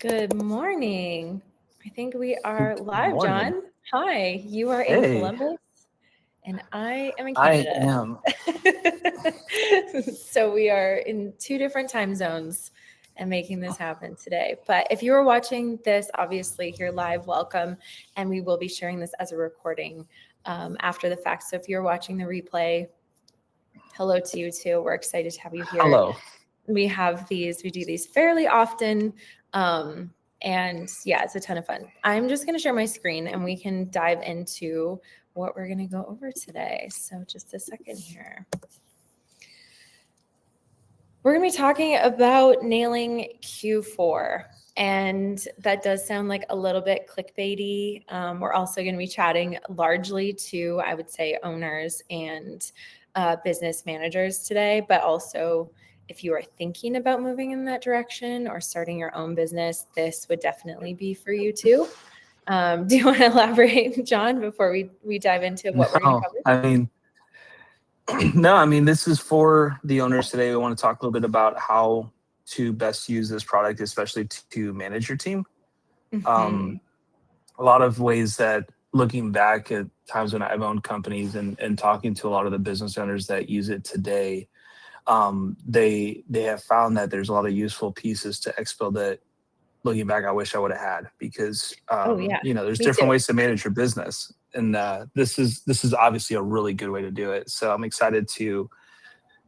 Good morning. I think we are Good live, morning. John. Hi, you are in Hey, Columbus and I am in I Canada. am. So we are in two different time zones and making this happen today. But if you are watching this, obviously here live, welcome. And we will be sharing this as a recording after the fact. So if you're watching the replay, hello to you too. We're excited to have you here. Hello. We do these fairly often. And yeah, it's a ton of fun. I'm just going to share my screen and we can dive into what we're going to go over today. So just a second here. We're going to be talking about nailing Q4. And that does sound like a little bit clickbaity. We're also going to be chatting largely to, I would say, owners and business managers today, but also if you are thinking about moving in that direction or starting your own business, this would definitely be for you too. Do you want to elaborate, John, before we dive into what we're going to No, cover? I mean, this is for the owners today. We want to talk a little bit about how to best use this product, especially to manage your team. Mm-hmm. Um, a lot of ways that looking back at times when I've owned companies and talking to a lot of the business owners that use it today, they have found that there's a lot of useful pieces to Expo that looking back, I wish I would have had because Oh, yeah, there's me different too. ways to manage your business, and this is obviously a really good way to do it. So I'm excited to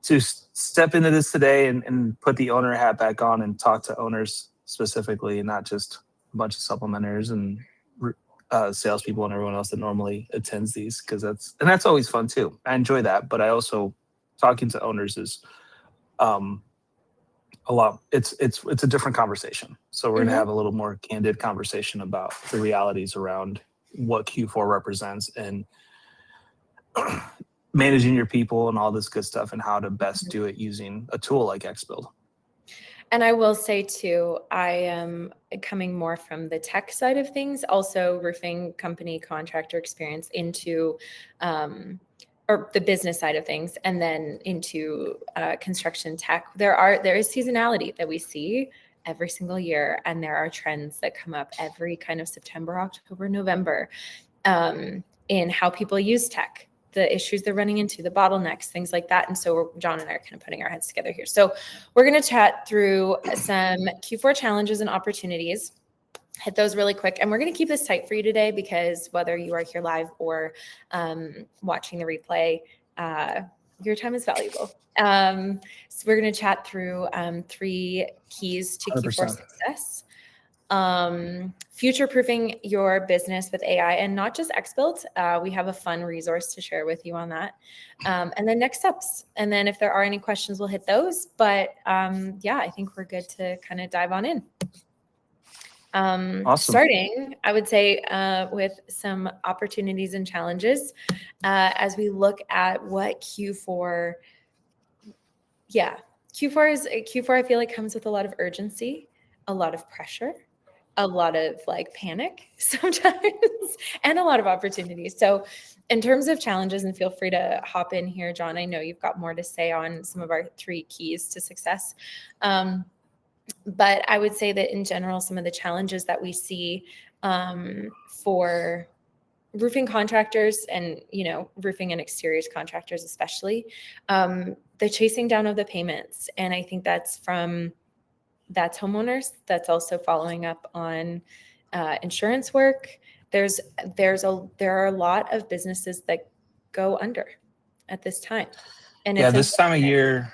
step into this today and put the owner hat back on and talk to owners specifically, and not just a bunch of supplementers and salespeople and everyone else that normally attends these because that's always fun too. I enjoy that, but I also talking to owners is um, a lot it's a different conversation, so we're going to Mm-hmm. have a little more candid conversation about the realities around what Q4 represents and managing your people and all this good stuff and how to best do it using a tool like Xbuild. And I will say too, I am coming more from the tech side of things, also roofing company contractor experience into, or the business side of things, and then into construction tech. There is seasonality that we see every single year, and there are trends that come up every kind of September, October, November, in how people use tech, the issues they're running into, the bottlenecks, things like that. And so John and I are kind of putting our heads together here. So we're going to chat through some Q4 challenges and opportunities, hit those really quick. And we're going to keep this tight for you today because whether you are here live or watching the replay, your time is valuable. So we're going to chat through 3 keys to Q4 100%. success. Future-proofing your business with AI, and not just XBuild. We have a fun resource to share with you on that. And then next steps. And then if there are any questions, we'll hit those. But yeah, I think we're good to kind of dive on in. Awesome. Starting, I would say, with some opportunities and challenges as we look at what Q4, Q4 I feel like comes with a lot of urgency, a lot of pressure, a lot of like panic sometimes, and a lot of opportunities. So in terms of challenges, and feel free to hop in here, John, I know you've got more to say on some of our 3 keys to success. But I would say that in general, some of the challenges that we see for roofing contractors and, roofing and exteriors contractors, especially, the chasing down of the payments. And I think that's homeowners. That's also following up on insurance work. There are a lot of businesses that go under at this time. And Yeah, it's this time of unfortunate. year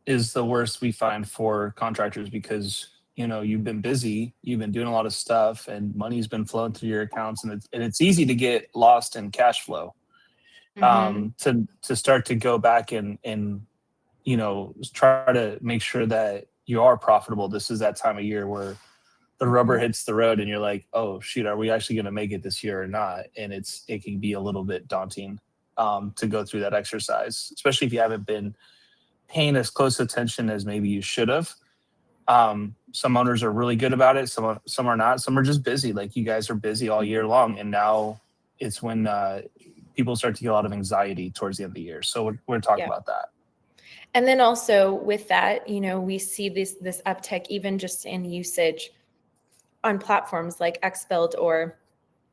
is the worst we find for contractors because you've been busy, you've been doing a lot of stuff, and money's been flowing through your accounts, and it's easy to get lost in cash flow. Mm-hmm. To start to go back and try to make sure that you are profitable. This is that time of year where the rubber hits the road and you're like, oh shoot, are we actually going to make it this year or not? And it can be a little bit daunting to go through that exercise, especially if you haven't been paying as close attention as maybe you should have. Some owners are really good about it. Some are not. Some are just busy. Like you guys are busy all year long, and now it's when people start to get a lot of anxiety towards the end of the year. So we're going to talk Yeah. about that. And then also with that, we see this uptick even just in usage on platforms like XBuild, or,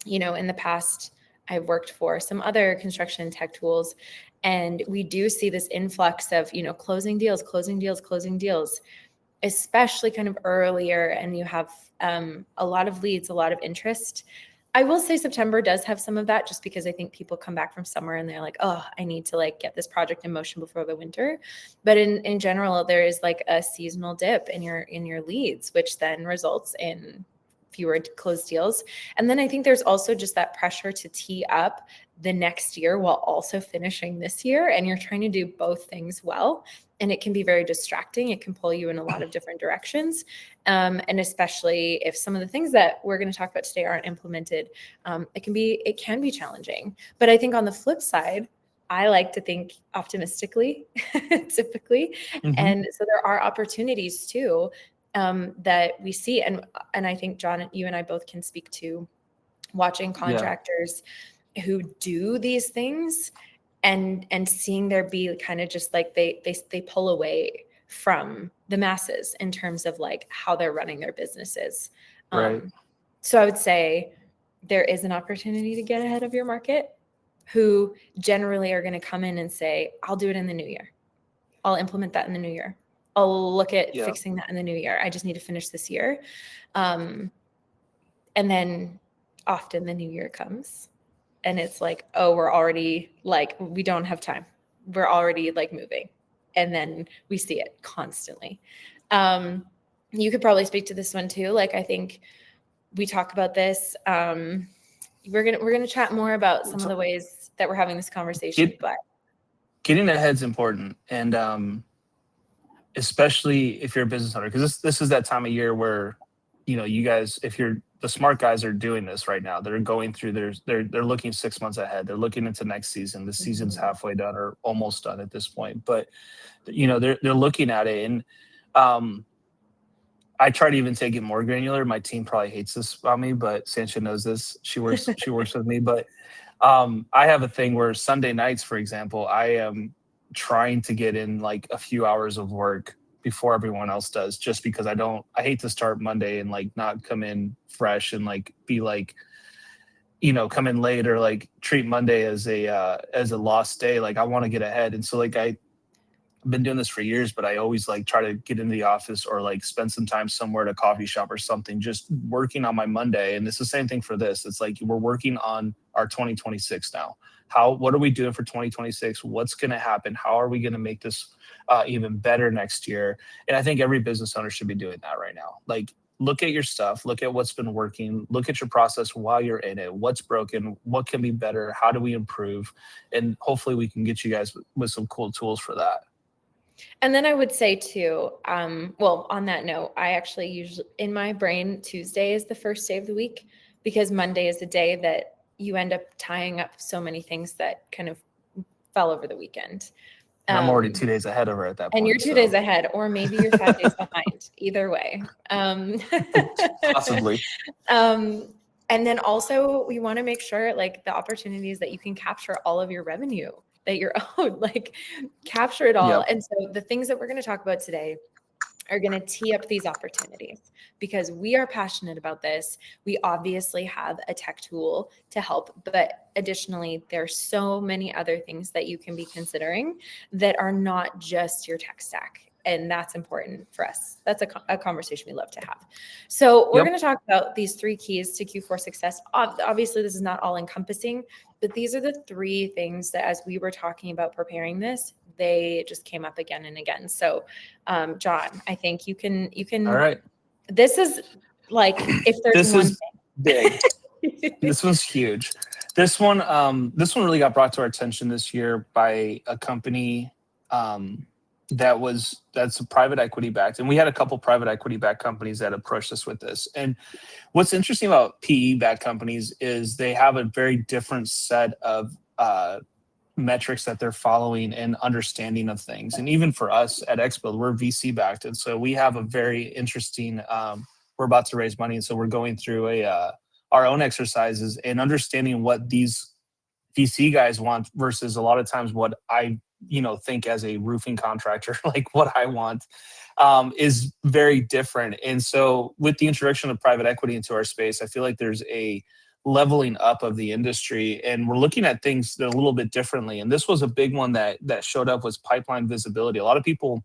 in the past, I've worked for some other construction tech tools, and we do see this influx of, closing deals, especially kind of earlier, and you have a lot of leads, a lot of interest. I will say September does have some of that, just because I think people come back from summer and they're like, oh, I need to like get this project in motion before the winter. But in general, there is like a seasonal dip in your leads, which then results in fewer closed deals. And then I think there's also just that pressure to tee up the next year while also finishing this year. And you're trying to do both things well. And it can be very distracting. It can pull you in a lot of different directions. And especially if some of the things that we're going to talk about today aren't implemented, it can be challenging. But I think on the flip side, I like to think optimistically, typically. Mhm. And so there are opportunities too, that we see. And I think, John, you and I both can speak to watching contractors who do these things and seeing there be kind of just like they pull away from the masses in terms of like how they're running their businesses. Right. So I would say there is an opportunity to get ahead of your market, who generally are going to come in and say, I'll do it in the new year. I'll implement that in the new year. I'll look at fixing that in the new year. I just need to finish this year. And then often the new year comes and it's like, oh, we're already like, we don't have time. We're already like moving. And then we see it constantly. You could probably speak to this one too. Like, I think we talk about this. We're gonna chat more about some of the ways that we're having this conversation. But getting ahead is important, and especially if you're a business owner, because this is that time of year where, you guys, if you're the smart guys, are doing this right now. They're going through they're looking 6 months ahead. They're looking into next season. The season's halfway done or almost done at this point, but they're looking at it. And I try to even take it more granular. My team probably hates this about me, but Sancha knows this. She works with me, but I have a thing where Sunday nights, for example, I am trying to get in like a few hours of work before everyone else does, just because I hate to start Monday and like not come in fresh and like be like, come in late or like treat Monday as a lost day. Like I want to get ahead. And so like I've been doing this for years, but I always like try to get into the office or like spend some time somewhere at a coffee shop or something, just working on my Monday. And it's the same thing for this. It's like, we're working on our 2026 now. What are we doing for 2026? What's going to happen? How are we going to make this even better next year? And I think every business owner should be doing that right now. Like, look at your stuff, look at what's been working, look at your process while you're in it, what's broken, what can be better, how do we improve? And hopefully we can get you guys with some cool tools for that. And then I would say too, well, on that note, I actually usually, in my brain, Tuesday is the first day of the week, because Monday is the day that you end up tying up so many things that kind of fell over the weekend. And I'm already 2 days ahead of her at that point. And you're 2 days ahead, or maybe you're 5 days behind. Either way. Possibly. And then also we want to make sure like the opportunities that you can capture all of your revenue that you're owed, like capture it all. Yep. And so the things that we're going to talk about today are going to tee up these opportunities, because we are passionate about this. We obviously have a tech tool to help, but additionally, there's so many other things that you can be considering that are not just your tech stack. And that's important for us. That's a conversation we love to have. So we're going to talk about these 3 keys to Q4 success. Obviously, this is not all encompassing, but these are the 3 things that, as we were talking about preparing this, they just came up again and again. So, John, I think you can. All right. This is like, if there's one thing. Big. This one's huge. This one really got brought to our attention this year by a company that's a private equity backed, and we had a couple private equity backed companies that approached us with this. And what's interesting about PE backed companies is they have a very different set of metrics that they're following and understanding of things. And even for us at XBuild, we're VC backed, and so we have a very interesting. We're about to raise money, and so we're going through our own exercises and understanding what these VC guys want versus a lot of times what I think as a roofing contractor, like what I want, is very different. And so with the introduction of private equity into our space, I feel like there's a leveling up of the industry, and we're looking at things that a little bit differently. And this was a big one that showed up, was pipeline visibility. A lot of people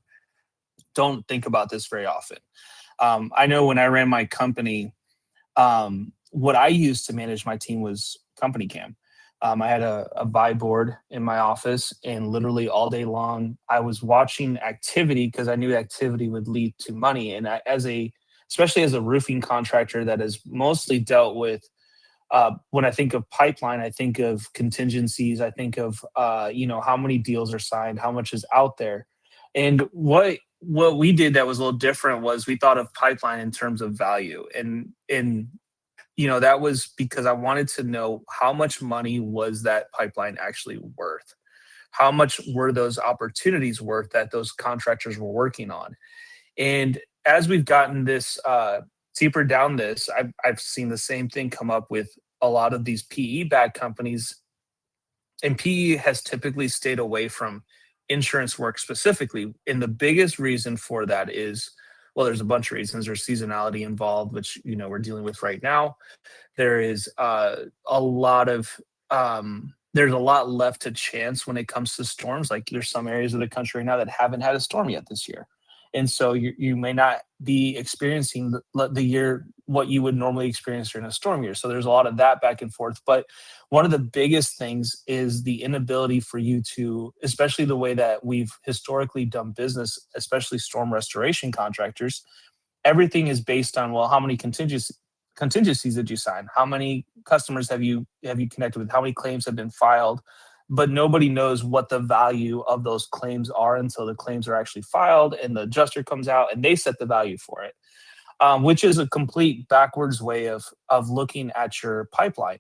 don't think about this very often. I know when I ran my company, what I used to manage my team was company cam. I had a buy board in my office, and literally all day long, I was watching activity because I knew activity would lead to money. And especially as a roofing contractor that has mostly dealt with, when I think of pipeline, I think of contingencies. I think of how many deals are signed, how much is out there, and what we did that was a little different was we thought of pipeline in terms of value, and that was because I wanted to know how much money was that pipeline actually worth, how much were those opportunities worth that those contractors were working on. And as we've gotten this deeper down this, I've seen the same thing come up with a lot of these PE-backed companies. And PE has typically stayed away from insurance work specifically. And the biggest reason for that is, well, there's a bunch of reasons. There's seasonality involved, which we're dealing with right now. There is a lot of there's a lot left to chance when it comes to storms. Like there's some areas of the country right now that haven't had a storm yet this year, and so you may not be experiencing the year what you would normally experience during a storm year. So there's a lot of that back and forth. But one of the biggest things is the inability for you to, especially the way that we've historically done business, especially storm restoration contractors. Everything is based on, well, how many contingencies did you sign? How many customers have you connected with? How many claims have been filed? But nobody knows what the value of those claims are until the claims are actually filed and the adjuster comes out and they set the value for it, which is a complete backwards way of looking at your pipeline.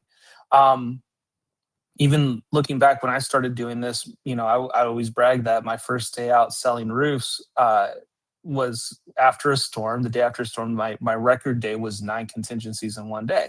Even looking back when I started doing this, I always brag that my first day out selling roofs was after a storm. The day after a storm, my record day was 9 contingencies in one day.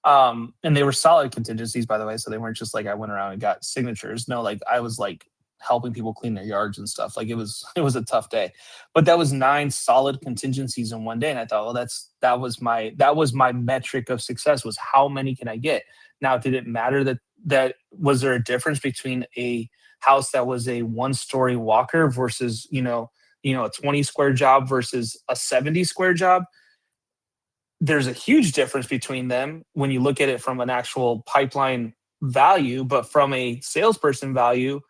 And they were solid contingencies, by the way. So they weren't just like I went around and got signatures. No, like I was like helping people clean their yards and stuff. Like it was a tough day, but that was 9 solid contingencies in one day. And I thought, well, that was my metric of success, was how many can I get? Now, did it matter that was there a difference between a house that was a 1-story walker versus, a 20 square job versus a 70 square job? There's a huge difference between them when you look at it from an actual pipeline value, but from a salesperson value,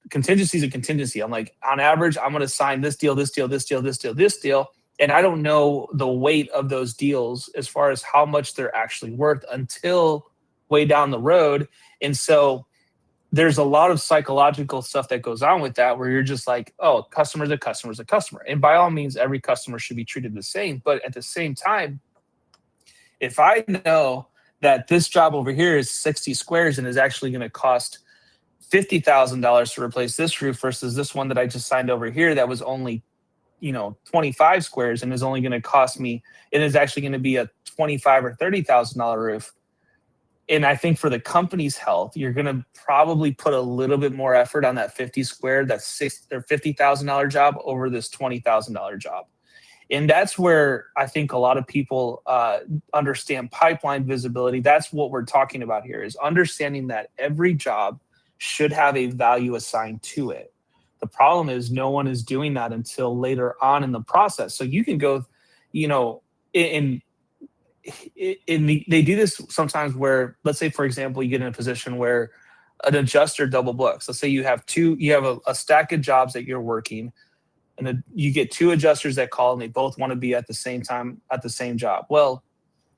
contingency is a contingency. I'm like, on average, I'm going to sign this deal, this deal, this deal, this deal, this deal. And I don't know the weight of those deals as far as how much they're actually worth until way down the road. And so there's a lot of psychological stuff that goes on with that, where you're just like, oh, customer's a customer's a customer. And by all means, every customer should be treated the same. But at the same time, if I know that this job over here is 60 squares and is actually going to cost $50,000 to replace this roof versus this one that I just signed over here that was only 25 squares and is only going to cost me, it is actually going to be a $25,000 or $30,000 roof. And I think for the company's health, you're going to probably put a little bit more effort on that 50 square, that $60,000 or $50,000 job over this $20,000 job. And that's where I think a lot of people understand pipeline visibility. That's what we're talking about here, is understanding that every job should have a value assigned to it. The problem is no one is doing that until later on in the process. So you can go, they do this sometimes where, let's say, for example, you get in a position where an adjuster double books. Let's say you have a stack of jobs that you're working, and you get 2 adjusters that call and they both want to be at the same time at the same job. Well,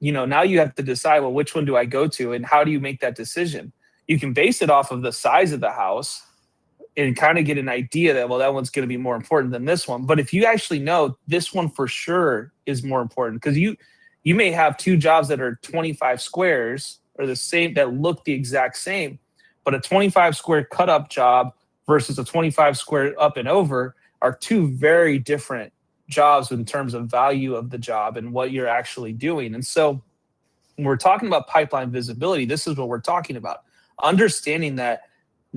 now you have to decide, well, which one do I go to, and how do you make that decision? You can base it off of the size of the house and kind of get an idea that, well, that one's going to be more important than this one. But if you actually know this one for sure is more important, because you may have 2 jobs that are 25 squares or the same, that look the exact same, but a 25 square cut up job versus a 25 square up and over are 2 very different jobs in terms of value of the job and what you're actually doing. And so when we're talking about pipeline visibility, this is what we're talking about. Understanding that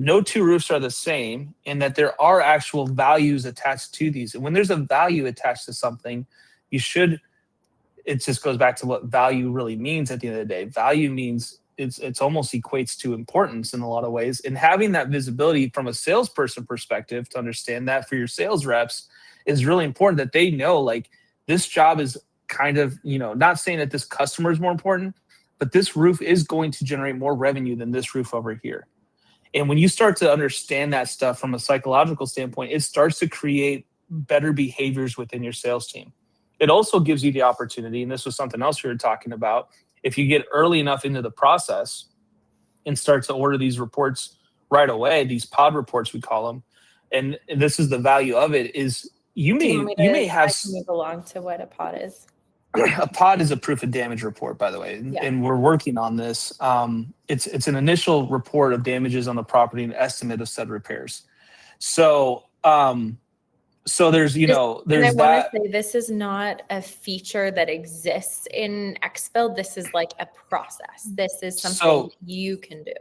no two roofs are the same, and that there are actual values attached to these. And when there's a value attached to something, you should, it just goes back to what value really means at the end of the day. Value means it's almost equates to importance in a lot of ways. And having that visibility from a salesperson perspective to understand that for your sales reps is really important, that they know like this job is kind of, not saying that this customer is more important, but this roof is going to generate more revenue than this roof over here. And when you start to understand that stuff from a psychological standpoint, it starts to create better behaviors within your sales team. It also gives you the opportunity, and this was something else we were talking about, if you get early enough into the process and start to order these reports right away, these pod reports we call them, and this is the value of it, is you Do you want may me you to, may have I can move along to what a pod is. a pod is a proof of damage report, by the way, Yeah. and we're working on this. It's an initial report of damages on the property and estimate of said repairs. So so there's And I there's want that. to say this is not a feature that exists in XBuild. This is like a process. This is something you can do.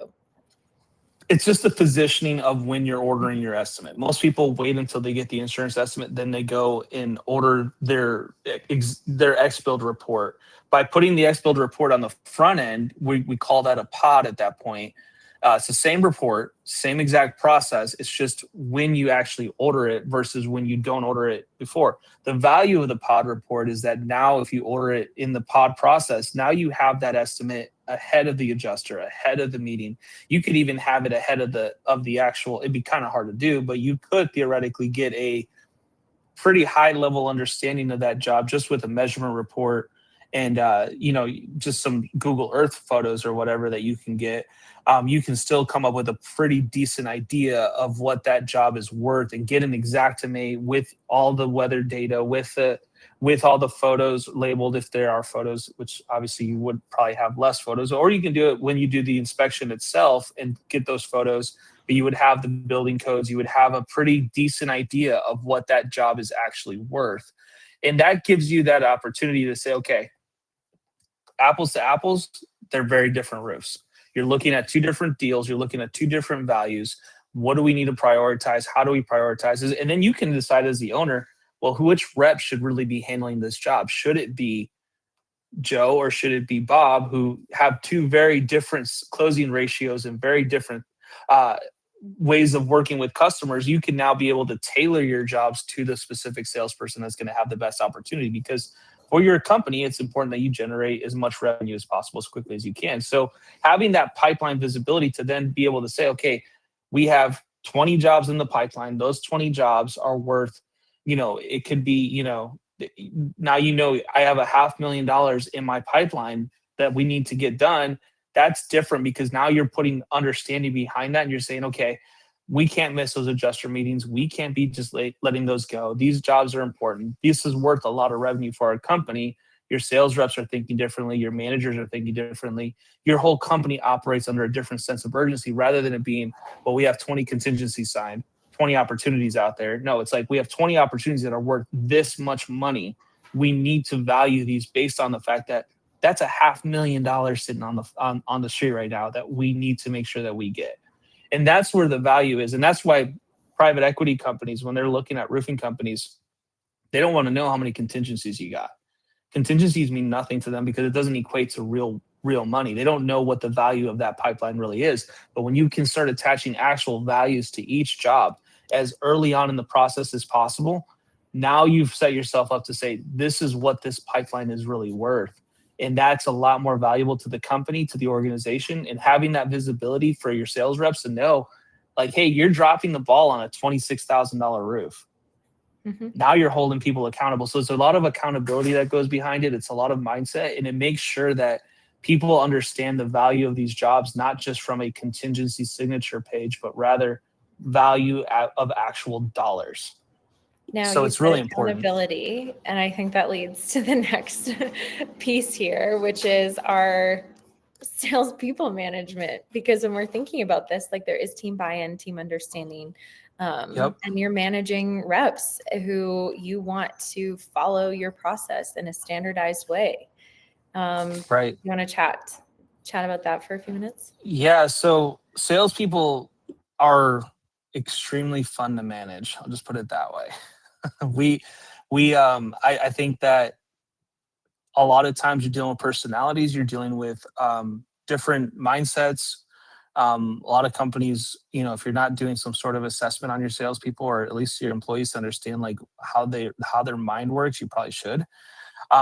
It's just the positioning of when you're ordering your estimate. Most people wait until they get the insurance estimate, then they go and order their XBuild report. By putting the XBuild report on the front end, we call that a pod at that point. It's the same report, same exact process. It's just when you actually order it versus when you don't order it before. The value of the pod report is that now if you order it in the pod process, now you have that estimate ahead of the adjuster, ahead of the meeting. You could even have it ahead of the actual, it'd be kind of hard to do, but you could theoretically get a pretty high level understanding of that job just with a measurement report and just some Google Earth photos or whatever that you can get. You can still come up with a pretty decent idea of what that job is worth and get an Xactimate with all the weather data, with all the photos labeled if there are photos, which obviously you would probably have less photos, or you can do it when you do the inspection itself and get those photos. But you would have the building codes, you would have a pretty decent idea of what that job is actually worth. And that gives you that opportunity to say, okay, apples to apples, they're very different roofs. You're looking at two different deals, you're looking at two different values. What do we need to prioritize? How do we prioritize this? And then you can decide as the owner, well, which rep should really be handling this job? Should it be Joe or should it be Bob, who have two very different closing ratios and very different ways of working with customers? You can now be able to tailor your jobs to the specific salesperson that's going to have the best opportunity, because for your company, it's important that you generate as much revenue as possible as quickly as you can. So having that pipeline visibility to then be able to say, okay, we have 20 jobs in the pipeline. Those 20 jobs are worth, it could be, now I have $500,000 in my pipeline that we need to get done. That's different because now you're putting understanding behind that and you're saying, okay, we can't miss those adjuster meetings. We can't be just letting those go. These jobs are important. This is worth a lot of revenue for our company. Your sales reps are thinking differently. Your managers are thinking differently. Your whole company operates under a different sense of urgency rather than it being, well, we have 20 contingencies signed, 20 opportunities out there. No, it's like we have 20 opportunities that are worth this much money. We need to value these based on the fact that that's $500,000 sitting on the street right now that we need to make sure that we get. And that's where the value is. And that's why private equity companies, when they're looking at roofing companies, they don't want to know how many contingencies you got. Contingencies mean nothing to them because it doesn't equate to real money. They don't know what the value of that pipeline really is. But when you can start attaching actual values to each job as early on in the process as possible, now you've set yourself up to say, this is what this pipeline is really worth. And that's a lot more valuable to the company, to the organization, and having that visibility for your sales reps to know, like, hey, you're dropping the ball on a $26,000 roof. Mm-hmm. Now you're holding people accountable. So it's a lot of accountability that goes behind it. It's a lot of mindset, and it makes sure that people understand the value of these jobs, not just from a contingency signature page, but rather value of actual dollars. Now, so it's really important. Accountability, and I think that leads to the next piece here, which is our salespeople management. Because when we're thinking about this, like there is team buy-in, team understanding, and you're managing reps who you want to follow your process in a standardized way. Right. You want to chat about that for a few minutes? Yeah. So salespeople, are extremely fun to manage. I'll just put it that way. we I think that a lot of times you're dealing with personalities, you're dealing with different mindsets. A lot of companies, if you're not doing some sort of assessment on your salespeople, or at least your employees, to understand like how their mind works, you probably should,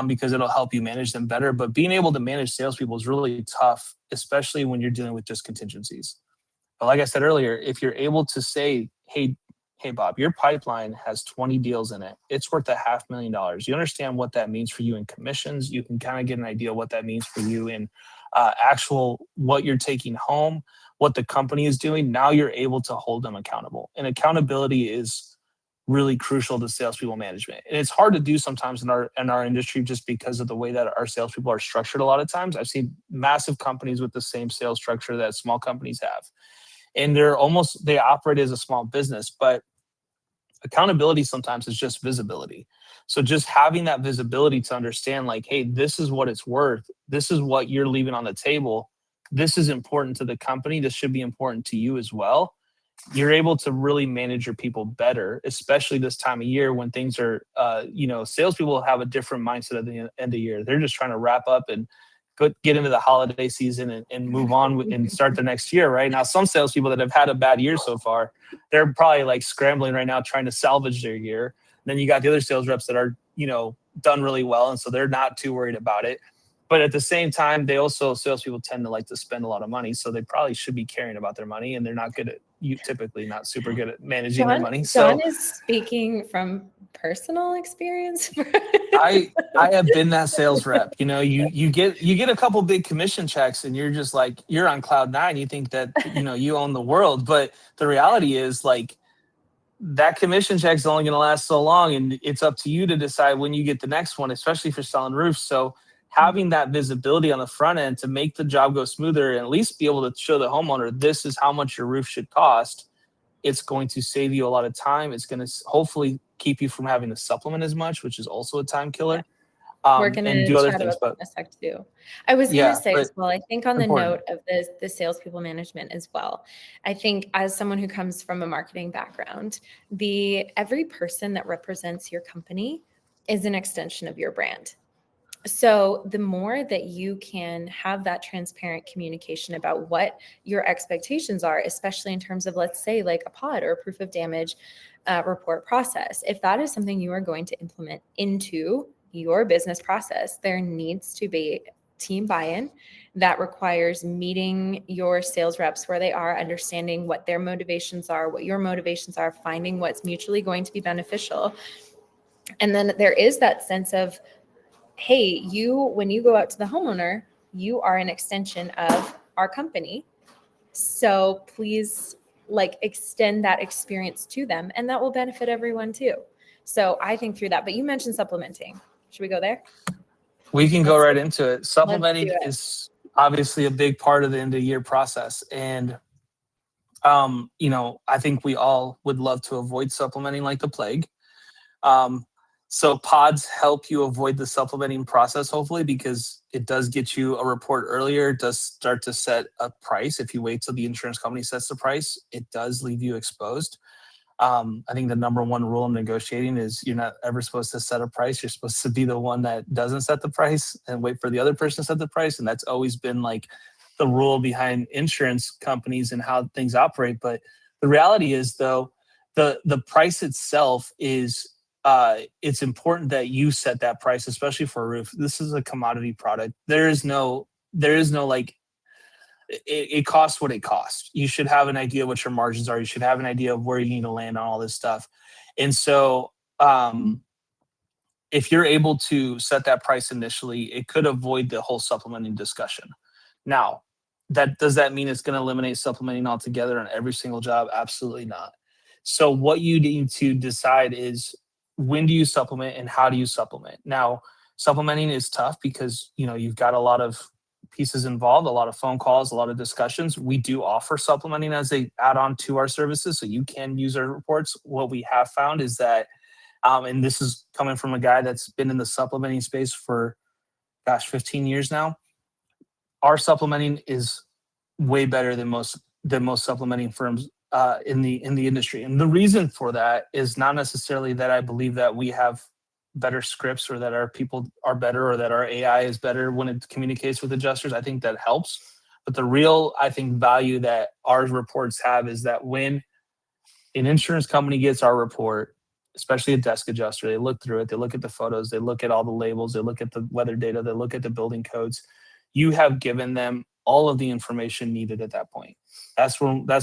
because it'll help you manage them better. But being able to manage salespeople is really tough, especially when you're dealing with just contingencies. But like I said earlier, if you're able to say, hey, Bob, your pipeline has 20 deals in it. It's worth $500,000. You understand what that means for you in commissions. You can kind of get an idea of what that means for you in actual what you're taking home, what the company is doing. Now you're able to hold them accountable. And accountability is really crucial to salespeople management. And it's hard to do sometimes in our industry, just because of the way that our salespeople are structured. A lot of times I've seen massive companies with the same sales structure that small companies have, and they operate as a small business. But accountability sometimes is just visibility. So just having that visibility to understand, like, hey, this is what it's worth, this is what you're leaving on the table, this is important to the company, this should be important to you as well. You're able to really manage your people better, especially this time of year when things are, salespeople have a different mindset at the end of the year. They're just trying to wrap up and get into the holiday season and move on and start the next year. Right now, some salespeople that have had a bad year so far, they're probably like scrambling right now, trying to salvage their year. And then you got the other sales reps that are, done really well. And so they're not too worried about it. But at the same time, salespeople tend to like to spend a lot of money. So they probably should be caring about their money, and they're not good at, typically not super good at managing their money. John is speaking from personal experience. I have been that sales rep. You get a couple big commission checks, and you're just like, you're on cloud nine. You think that you own the world, but the reality is, like, that commission check is only going to last so long, and it's up to you to decide when you get the next one, especially if you're selling roofs. So having that visibility on the front end to make the job go smoother, and at least be able to show the homeowner, this is how much your roof should cost. It's going to save you a lot of time. It's going to hopefully keep you from having to supplement as much, which is also a time killer. We're going and to do other chat things. about But that in a sec too. I was going to say as well, I think on the note of the salespeople management as well, I think as someone who comes from a marketing background, every person that represents your company is an extension of your brand. So the more that you can have that transparent communication about what your expectations are, especially in terms of, let's say, like a POD or a proof of damage report process, if that is something you are going to implement into your business process, there needs to be team buy-in. That requires meeting your sales reps where they are, understanding what their motivations are, what your motivations are, finding what's mutually going to be beneficial. And then there is that sense of, hey, when you go out to the homeowner, you are an extension of our company. So please, like, extend that experience to them, and that will benefit everyone too. So I think through that. But you mentioned supplementing. Should we go there? We can go right into it. Supplementing is obviously a big part of the end of the year process. And, I think we all would love to avoid supplementing like the plague. So pods help you avoid the supplementing process, hopefully, because it does get you a report earlier. It does start to set a price. If you wait till the insurance company sets the price, it does leave you exposed. I think the number one rule in negotiating is you're not ever supposed to set a price. You're supposed to be the one that doesn't set the price and wait for the other person to set the price. And that's always been like the rule behind insurance companies and how things operate. But the reality is, though, the price itself is it's important that you set that price, especially for a roof. This is a commodity product. There is no like, it costs what it costs. You should have an idea what your margins are. You should have an idea of where you need to land on all this stuff. And so if you're able to set that price initially, it could avoid the whole supplementing discussion. Now, does that mean it's going to eliminate supplementing altogether on every single job? Absolutely not. So what you need to decide is, when do you supplement and how do you supplement? Now, supplementing is tough because you've got a lot of pieces involved, a lot of phone calls, a lot of discussions. We do offer supplementing as a add-on to our services, so you can use our reports. What we have found is that, and this is coming from a guy that's been in the supplementing space for, 15 years now, our supplementing is way better than most supplementing firms in the industry. And the reason for that is not necessarily that I believe that we have better scripts or that our people are better or that our AI is better when it communicates with adjusters. I think that helps. But the real, I think, value that our reports have is that when an insurance company gets our report, especially a desk adjuster, they look through it, they look at the photos, they look at all the labels, they look at the weather data, they look at the building codes. You have given them all of the information needed at that point. That's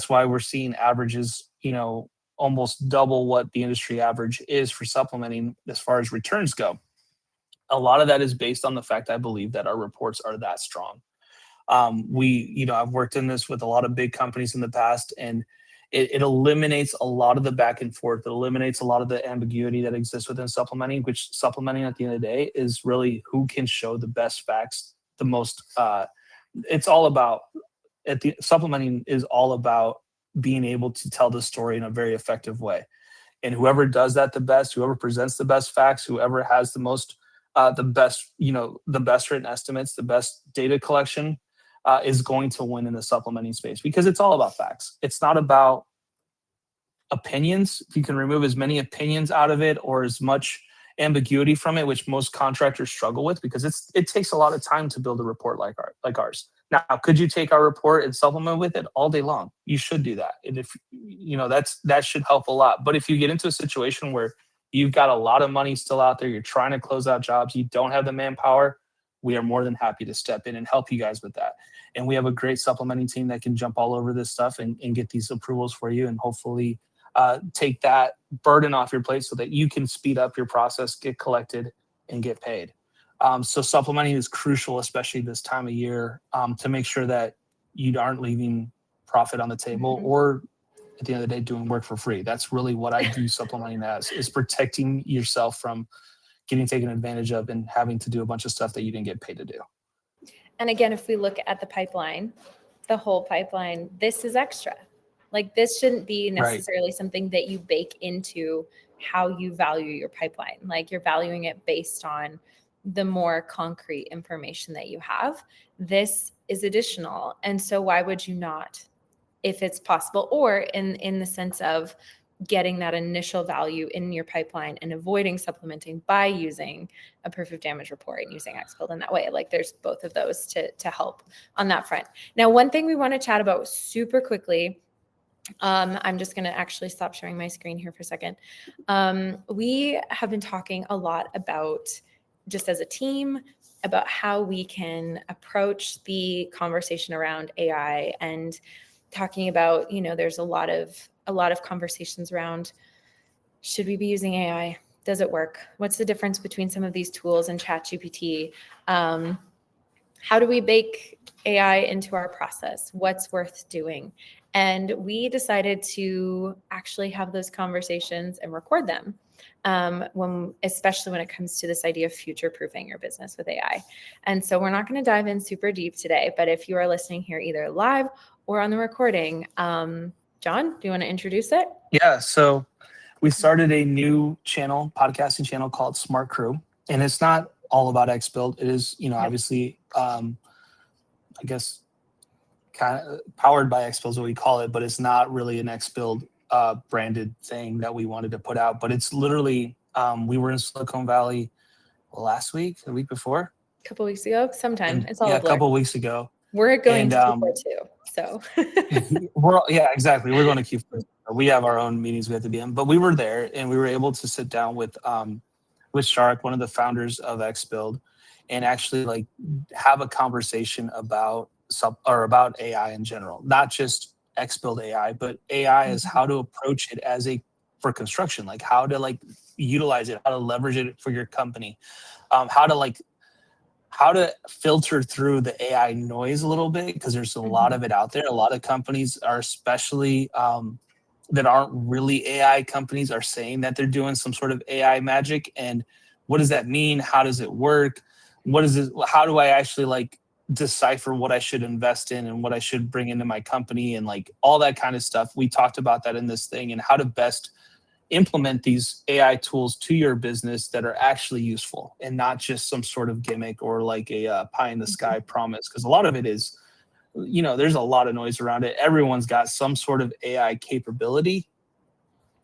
why we're seeing averages, almost double what the industry average is for supplementing as far as returns go. A lot of that is based on the fact I believe that our reports are that strong. I've worked in this with a lot of big companies in the past, and it eliminates a lot of the back and forth. It eliminates a lot of the ambiguity that exists within supplementing, which supplementing at the end of the day is really who can show the best facts, the most. It's all about supplementing is all about being able to tell the story in a very effective way. And whoever does that the best, whoever presents the best facts, whoever has the most, the best written estimates, the best data collection, is going to win in the supplementing space because it's all about facts. It's not about opinions. If you can remove as many opinions out of it or as much ambiguity from it, which most contractors struggle with, because it takes a lot of time to build a report like ours. Now, could you take our report and supplement with it all day long? You should do that. And if that should help a lot. But if you get into a situation where you've got a lot of money still out there, you're trying to close out jobs, you don't have the manpower, we are more than happy to step in and help you guys with that. And we have a great supplementing team that can jump all over this stuff and get these approvals for you and hopefully take that burden off your plate so that you can speed up your process, get collected, and get paid. So supplementing is crucial, especially this time of year, to make sure that you aren't leaving profit on the table or at the end of the day doing work for free. That's really what I view supplementing as, is protecting yourself from getting taken advantage of and having to do a bunch of stuff that you didn't get paid to do. And again, if we look at the pipeline, the whole pipeline, this is extra. Like this shouldn't be necessarily something that you bake into how you value your pipeline. Like you're valuing it based on the more concrete information that you have. This is additional. And so why would you not, if it's possible, or in the sense of getting that initial value in your pipeline and avoiding supplementing by using a proof of damage report and using XBuild in that way. Like there's both of those to help on that front. Now, one thing we want to chat about super quickly, I'm just going to actually stop sharing my screen here for a second. We have been talking a lot about, just as a team, about how we can approach the conversation around AI and talking about, there's a lot of conversations around, should we be using AI? Does it work? What's the difference between some of these tools and ChatGPT? How do we bake AI into our process? What's worth doing? And we decided to actually have those conversations and record them, especially when it comes to this idea of future-proofing your business with AI. And so we're not going to dive in super deep today, but if you are listening here either live or on the recording, John, do you want to introduce it? Yeah, so we started a new podcasting channel called Smart Crew, and it's not all about XBuild. It is, obviously, I guess, kind of powered by XBuild is what we call it, but it's not really an XBuild branded thing that we wanted to put out. But it's literally, we were in Silicon Valley the week before, a couple weeks ago, sometime. And, it's all a couple weeks ago. We're going to Q4 too, so. Exactly. We're going to Q4. We have our own meetings we have to be in, but we were there and we were able to sit down with Shark, one of the founders of XBuild, and actually have a conversation about AI in general, not just XBuild AI, but AI is how to approach it for construction, like how to utilize it, how to leverage it for your company, how to filter through the AI noise a little bit, because there's a lot of it out there. A lot of companies are, especially that aren't really AI companies, are saying that they're doing some sort of AI magic. And what does that mean? How does it work? How do I actually decipher what I should invest in and what I should bring into my company and all that kind of stuff? We talked about that in this thing and how to best implement these AI tools to your business that are actually useful and not just some sort of gimmick or a pie in the sky promise. Because a lot of it is there's a lot of noise around it. Everyone's got some sort of AI capability,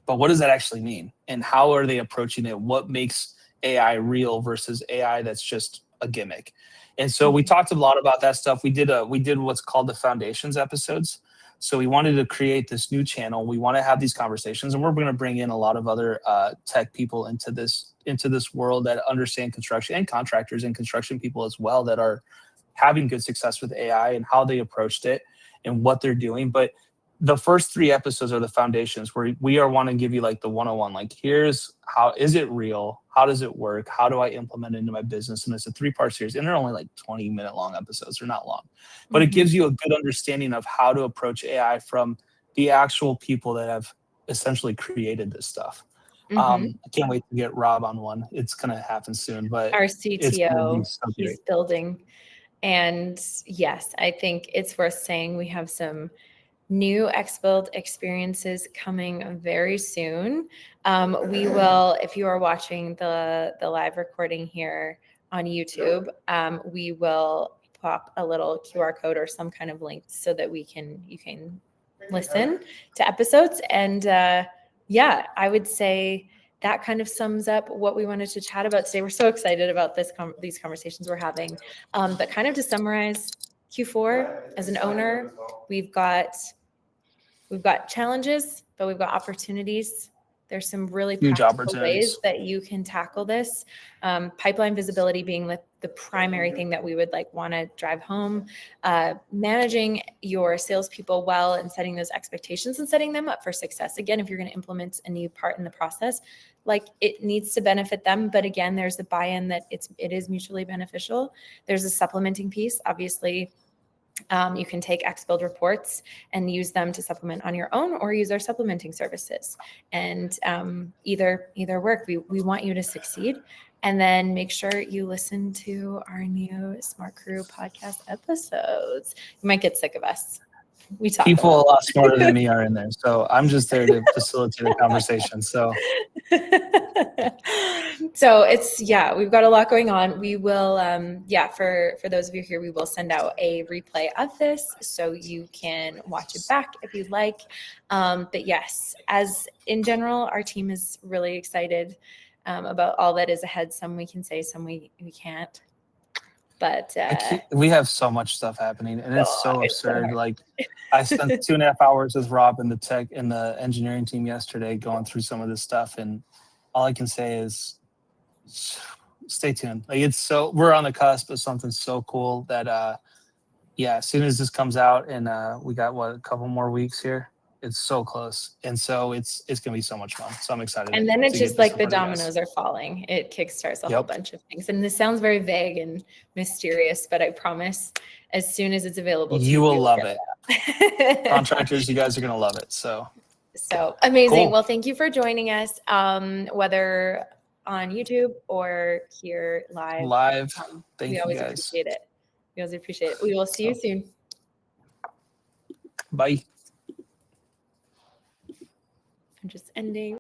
but what does that actually mean? And how are they approaching it? What makes AI real versus AI that's just a gimmick? And so we talked a lot about that stuff. We did what's called the Foundations episodes. So we wanted to create this new channel. We want to have these conversations, and we're going to bring in a lot of other tech people into this world that understand construction, and contractors and construction people as well, that are having good success with AI and how they approached it and what they're doing. But the first 3 episodes are the foundations, where we want to give you like the 101, like here's how is it real? How does it work? How do I implement it into my business? And it's a 3-part series, and they're only like 20-minute long episodes. They're not long, but it gives you a good understanding of how to approach AI from the actual people that have essentially created this stuff. I can't wait to get Rob on one. It's going to happen soon, but Our it's going to be CTO, so he's great. building. And yes, I think it's worth saying we have some new XBuild experiences coming very soon. We will, if you are watching the live recording here on YouTube, we will pop a little QR code or some kind of link so that you can listen to episodes. And yeah, I would say that kind of sums up what we wanted to chat about today. We're so excited about these conversations we're having. But kind of to summarize, Q4 as an owner, we've got challenges, but we've got opportunities. There's some really Huge practical opportunities. ways that you can tackle this. Pipeline visibility being the primary thing that we would want to drive home. Managing your salespeople well and setting those expectations and setting them up for success. Again, if you're going to implement a new part in the process, it needs to benefit them. But again, there's the buy-in that it is mutually beneficial. There's a supplementing piece. Obviously, you can take XBuild reports and use them to supplement on your own, or use our supplementing services. And either work. We want you to succeed. And then make sure you listen to our new Smart Crew podcast episodes. You might get sick of us. We talk People about a lot smarter than me are in there, so I'm just there to facilitate a conversation. So we've got a lot going on. We will for those of you here, we will send out a replay of this so you can watch it back if you'd like. But yes, as in general, our team is really excited about all that is ahead. Some we can say, some we can't. But we have so much stuff happening, and it's so absurd. So I spent 2.5 hours with Rob and the tech and the engineering team yesterday going through some of this stuff, and all I can say is stay tuned. We're on the cusp of something so cool that as soon as this comes out, and we got a couple more weeks here, it's so close, and so it's gonna be so much fun. So I'm excited. And then it's just like the dominoes are falling. It kickstarts a whole bunch of things. And this sounds very vague and mysterious, but I promise, as soon as it's available to you will love it. Contractors, you guys are gonna love it. So amazing. Cool. Well, thank you for joining us, whether on YouTube or here live. Thank you, always guys. appreciate it. We always appreciate it. We will see you soon. Bye. I'm just ending.